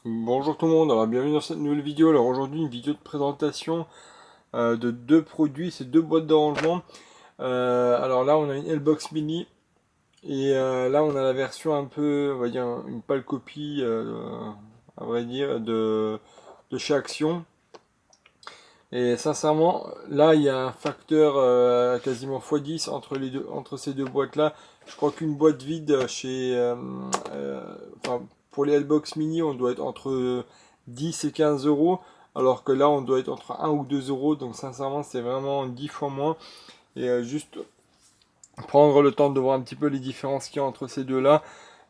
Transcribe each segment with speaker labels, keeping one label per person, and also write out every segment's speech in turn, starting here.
Speaker 1: Bonjour tout le monde, alors bienvenue dans cette nouvelle vidéo. Alors aujourd'hui une vidéo de présentation de deux produits, c'est deux boîtes de rangement. Alors là on a une L-Box Mini et là on a la version un peu, on va dire une pâle copie, à vrai dire, de chez Action. Et sincèrement, là il y a un facteur quasiment x10 entre les deux, entre ces deux boîtes là. Je crois qu'une boîte vide chez, enfin, pour les L-Box Mini, on doit être entre 10 et 15 euros, alors que là on doit être entre 1 ou 2 euros. Donc sincèrement, c'est vraiment 10 fois moins. Et juste prendre le temps de voir un petit peu les différences qu'il y a entre ces deux là.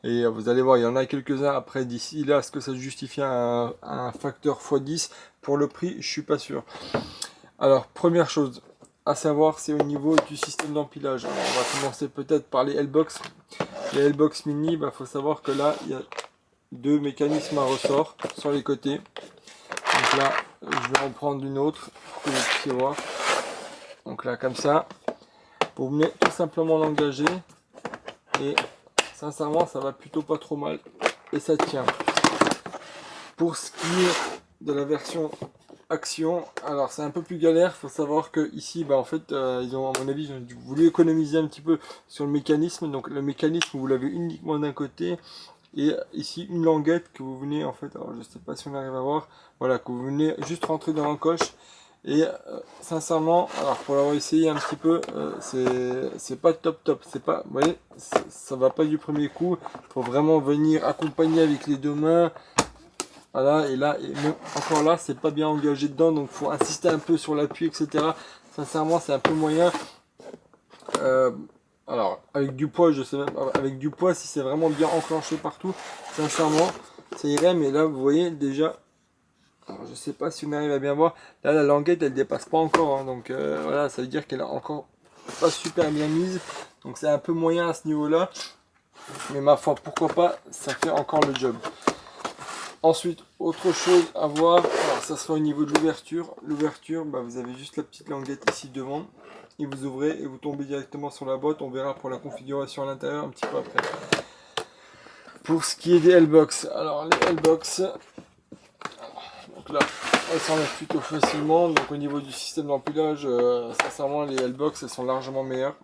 Speaker 1: Et vous allez voir, il y en a quelques-uns après d'ici là. Est-ce que ça justifie un facteur x10 pour le prix? Je suis pas sûr. Alors, première chose à savoir, c'est au niveau du système d'empilage. Alors, on va commencer peut-être par les L-Box. Les L-Box Mini, il faut savoir que là, il y a deux mécanismes à ressort sur les côtés. Donc là, je vais en prendre une autre pour que vous puissiez voir. Donc là, comme ça, vous venez tout simplement l'engager et sincèrement, ça va plutôt pas trop mal et ça tient. Pour ce qui est de la version Action, alors c'est un peu plus galère. Il faut savoir que ici, en fait, ils ont, à mon avis, ils ont voulu économiser un petit peu sur le mécanisme. Donc le mécanisme, vous l'avez uniquement d'un côté. Et ici, une languette que vous venez, en fait, alors je sais pas si on arrive à voir, voilà, que vous venez juste rentrer dans l'encoche. Et sincèrement, alors pour l'avoir essayé un petit peu, c'est pas top. C'est pas, vous voyez, ça va pas du premier coup. Il faut vraiment venir accompagner avec les deux mains. Voilà, et là, et même encore là, c'est pas bien engagé dedans, donc faut insister un peu sur l'appui, etc. Sincèrement, c'est un peu moyen. Euh, alors, avec du poids, je sais même, avec du poids, si c'est vraiment bien enclenché partout, sincèrement, ça irait. Mais là, vous voyez déjà, alors, je sais pas si on arrive à bien voir. Là, la languette, elle dépasse pas encore, hein, donc voilà, ça veut dire qu'elle est encore pas super bien mise. Donc c'est un peu moyen à ce niveau-là. Mais ma foi, pourquoi pas, ça fait encore le job. Ensuite, autre chose à voir, alors ça sera au niveau de l'ouverture. L'ouverture, vous avez juste la petite languette ici devant. Et vous ouvrez et vous tombez directement sur la boîte. On verra pour la configuration à l'intérieur un petit peu après. Pour ce qui est des L-Box, alors les L-Box, donc là, elles s'enlèvent plutôt facilement. Donc au niveau du système d'empilage, sincèrement, les L-Box, elles sont largement meilleures.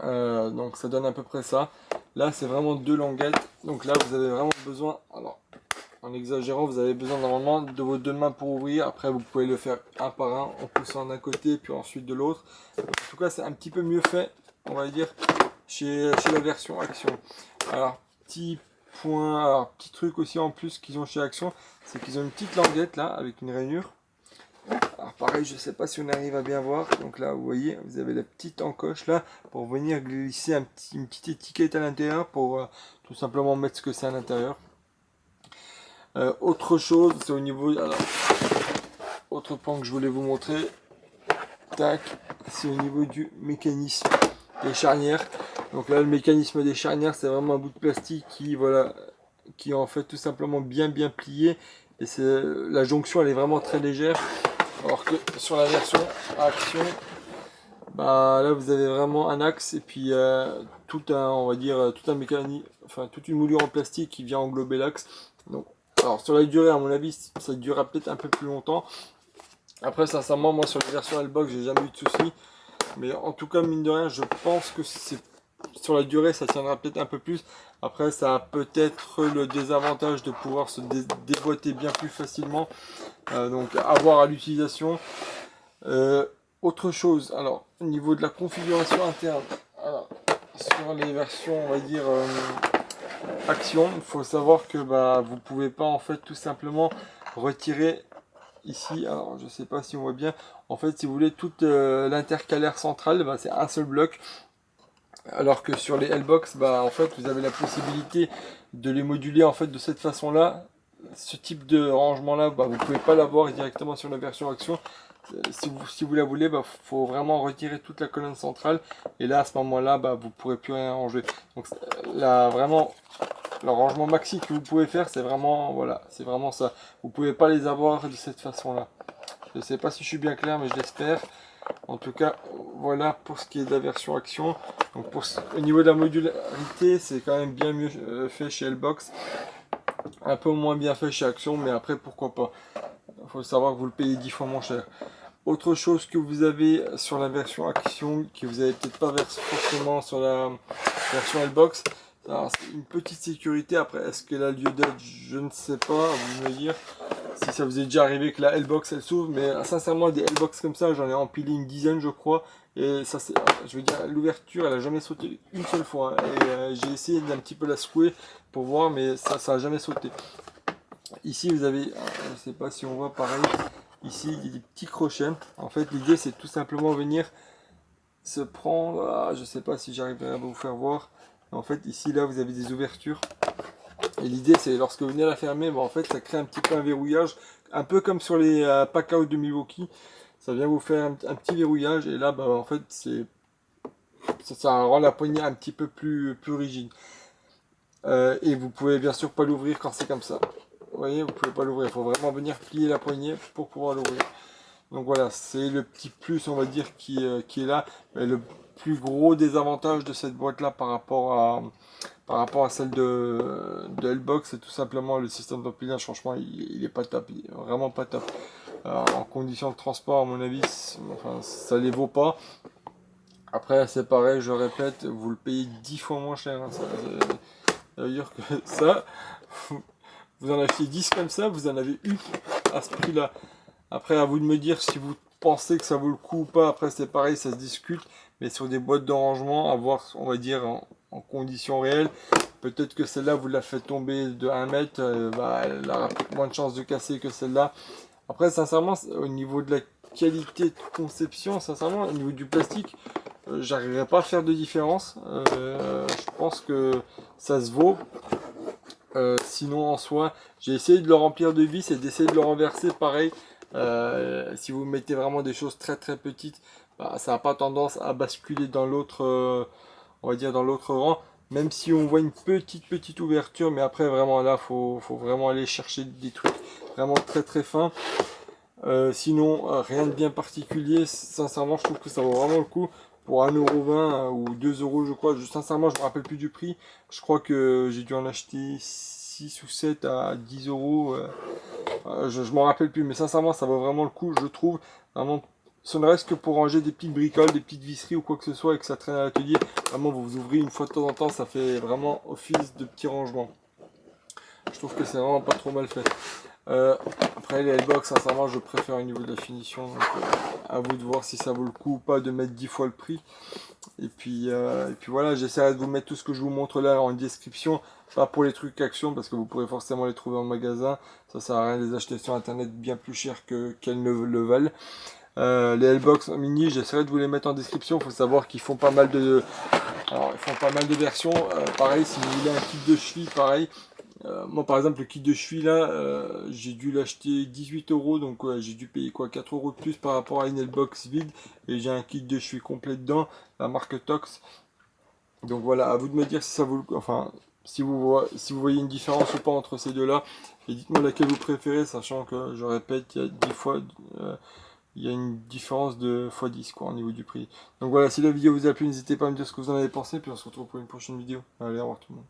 Speaker 1: Donc ça donne à peu près ça. Là, c'est vraiment deux languettes. Donc là, vous avez vraiment besoin, alors en exagérant, vous avez besoin normalement de vos deux mains pour ouvrir. Après, vous pouvez le faire un par un en poussant d'un côté puis ensuite de l'autre. En tout cas, c'est un petit peu mieux fait, on va dire, chez la version Action. Alors, petit point, alors, petit truc aussi en plus qu'ils ont chez Action, c'est qu'ils ont une petite languette là avec une rainure. Alors pareil, je sais pas si on arrive à bien voir. Donc là, vous voyez, vous avez la petite encoche là pour venir glisser une petite étiquette à l'intérieur pour tout simplement mettre ce que c'est à l'intérieur. Autre chose, c'est au niveau, alors, autre point que je voulais vous montrer, tac, c'est au niveau du mécanisme des charnières. Donc là, le mécanisme des charnières, c'est vraiment un bout de plastique qui, voilà, qui est en fait tout simplement bien plié. Et c'est la jonction, elle est vraiment très légère. Alors que sur la version Action, là vous avez vraiment un axe et puis tout un, on va dire, tout un mécanisme, enfin toute une moulure en plastique qui vient englober l'axe. Donc, alors sur la durée, à mon avis, ça durera peut-être un peu plus longtemps. Après, sincèrement, moi sur les versions L-Box, j'ai jamais eu de soucis. Mais en tout cas, mine de rien, je pense que c'est sur la durée, ça tiendra peut-être un peu plus. Après, ça a peut-être le désavantage de pouvoir se déboîter bien plus facilement. Donc, à voir à l'utilisation. Autre chose, alors, au niveau de la configuration interne, alors, sur les versions, on va dire, Action, il faut savoir que vous pouvez pas, en fait, tout simplement retirer ici, alors je sais pas si on voit bien, en fait si vous voulez toute l'intercalaire centrale, c'est un seul bloc, alors que sur les L-Box, en fait vous avez la possibilité de les moduler en fait de cette façon là. Ce type de rangement là, vous pouvez pas l'avoir directement sur la version Action. Si vous la voulez, faut vraiment retirer toute la colonne centrale et là à ce moment là vous pourrez plus rien ranger. Donc là vraiment le rangement maxi que vous pouvez faire, c'est vraiment, voilà, c'est vraiment ça. Vous pouvez pas les avoir de cette façon-là. Je ne sais pas si je suis bien clair, mais je l'espère. En tout cas, voilà pour ce qui est de la version Action. Donc au niveau de la modularité, c'est quand même bien mieux fait chez L-Box. un peu moins bien fait chez Action, mais après pourquoi pas. Il faut savoir que vous le payez 10 fois moins cher. Autre chose que vous avez sur la version Action, que vous n'avez peut-être pas forcément sur la version L-Box, c'est une petite sécurité. Après, est-ce qu'elle a lieu d'être? Je ne sais pas, à vous de me dire si ça vous est déjà arrivé que la L-Box elle s'ouvre, mais sincèrement, des L-Box comme ça, j'en ai empilé une dizaine, je crois. Et ça, c'est, je veux dire, l'ouverture, elle a jamais sauté une seule fois, hein. Et j'ai essayé d'un petit peu la secouer pour voir, mais ça a jamais sauté. Ici, vous avez, je ne sais pas si on voit pareil, ici, il y a des petits crochets. En fait, l'idée, c'est tout simplement venir se prendre, je ne sais pas si j'arriverai à vous faire voir. En fait, ici, là, vous avez des ouvertures. Et l'idée, c'est lorsque vous venez la fermer, en fait, ça crée un petit peu un verrouillage, un peu comme sur les pack-out de Milwaukee. Ça vient vous faire un petit verrouillage, et là, en fait, ça rend la poignée un petit peu plus rigide. Et vous pouvez bien sûr pas l'ouvrir quand c'est comme ça. Vous voyez, vous pouvez pas l'ouvrir. Il faut vraiment venir plier la poignée pour pouvoir l'ouvrir. Donc voilà, c'est le petit plus, on va dire, qui est là. Mais le plus gros désavantage de cette boîte-là par rapport à celle de L-Box, c'est tout simplement le système d'empilage. Franchement, il est pas top. Il est vraiment pas top. En conditions de transport, à mon avis, enfin, ça les vaut pas. Après, c'est pareil, je répète, vous le payez 10 fois moins cher. Hein, ça veut dire que ça, vous en achetez 10 comme ça, vous en avez eu à ce prix-là. Après, à vous de me dire si vous pensez que ça vaut le coup ou pas. Après, c'est pareil, ça se discute. Mais sur des boîtes de rangement, à voir, on va dire, en conditions réelles, peut-être que celle-là, vous la faites tomber de 1 mètre, elle aura moins de chances de casser que celle-là. Après, sincèrement, au niveau de la qualité de conception, sincèrement, au niveau du plastique, j'arriverai pas à faire de différence. Je pense que ça se vaut. Sinon, en soi, j'ai essayé de le remplir de vis et d'essayer de le renverser pareil. Si vous mettez vraiment des choses très très petites, ça n'a pas tendance à basculer dans l'autre, on va dire dans l'autre rang. Même si on voit une petite ouverture, mais après vraiment là, faut vraiment aller chercher des trucs vraiment très très fins. Sinon, rien de bien particulier. Sincèrement, je trouve que ça vaut vraiment le coup. Pour 1,20 € ou 2 € je crois. Sincèrement, je me rappelle plus du prix. Je crois que j'ai dû en acheter 6 ou 7 à 10 €. Je m'en rappelle plus. Mais sincèrement, ça vaut vraiment le coup, je trouve. Vraiment, ce ne reste que pour ranger des petites bricoles, des petites visseries ou quoi que ce soit et que ça traîne à l'atelier. Vraiment, vous ouvrez une fois de temps en temps, ça fait vraiment office de petit rangement. Je trouve que c'est vraiment pas trop mal fait. Après les L-Box, sincèrement, je préfère au niveau de la finition. Donc, à vous de voir si ça vaut le coup ou pas de mettre 10 fois le prix. Et puis voilà, j'essaierai de vous mettre tout ce que je vous montre là en description. Pas pour les trucs Action, parce que vous pourrez forcément les trouver en magasin. Ça sert à rien de les acheter sur internet bien plus cher qu'elles ne le valent. Les L-Box mini, j'essaierai de vous les mettre en description. Il faut savoir qu'ils font pas mal de... Alors, ils font pas mal de versions. Pareil, si vous voulez un kit de cheville, pareil. Moi par exemple le kit de cheville là, j'ai dû l'acheter 18 €, donc j'ai dû payer quoi 4 € de plus par rapport à une L-Box vide, et j'ai un kit de cheville complet dedans, la marque Tox. Donc voilà, à vous de me dire si ça vaut le coup, enfin si vous voyez une différence ou pas entre ces deux là, et dites-moi laquelle vous préférez, sachant que je répète, il y a 10 fois, il y a une différence de x10 quoi au niveau du prix. Donc voilà, si la vidéo vous a plu, n'hésitez pas à me dire ce que vous en avez pensé, puis on se retrouve pour une prochaine vidéo. Allez, au revoir tout le monde.